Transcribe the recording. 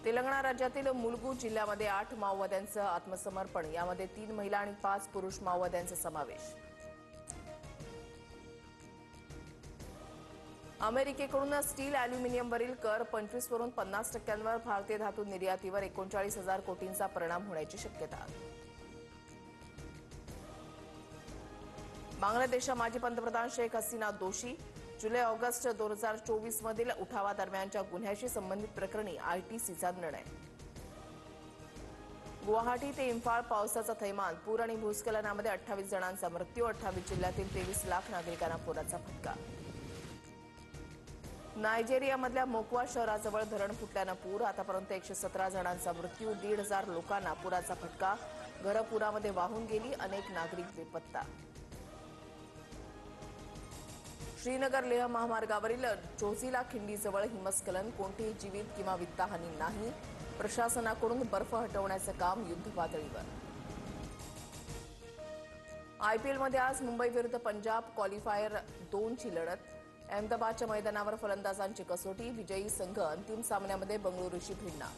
तेलंगणा राज्यातील मुलुगू जिल्ह्यामध्ये 8 माओवाद्यांचं आत्मसमर्पण, यामध्ये 3 महिला आणि 5 पुरुष माओवाद्यांचा समावेश. अमेरिकेकडून स्टील अॅल्युमिनियमवरील कर 25 वरून 50% भारतीय धातू निर्यातीवर 39,000 कोटींचा परिणाम होण्याची शक्यता. बांगलादेशच्या माजी पंतप्रधान शेख हसीना दोषी. जुलै-ऑगस्ट 2024 मधील उठावादरम्यानच्या गुन्ह्याशी संबंधित प्रकरणी आयटीसीचा निर्णय. गुवाहाटी ते इम्फाळ पावसाचा थैमान, पूर आणि भूस्खलनामध्ये 28 जणांचा मृत्यू. 28 जिल्ह्यातील 23 लाख नागरिकांना पुराचा फटका. नायजेरियामधल्या मोकवा शहराजवळ धरण फुटल्यानं पूर, आतापर्यंत 117 जणांचा मृत्यू. 1,500 लोकांना पुराचा फटका. घरं पुरामध्ये वाहून गेली, अनेक नागरिक बेपत्ता. श्रीनगर लेह महामार्गावरील जोझिला खिंडीजवळ हिमस्खलन, कोणतीही जीवित किंवा वित्तहानी नाही. प्रशासनाकडून बर्फ हटवण्याचं काम युद्धपातळीवर. आयपीएलमध्ये आज मुंबई विरुद्ध पंजाब क्वालिफायर 2 ची लढत. अहमदाबादच्या मैदानावर फलंदाजांची कसोटी. विजयी संघ अंतिम सामन्यामध्ये बंगळुरूशी भिडणार.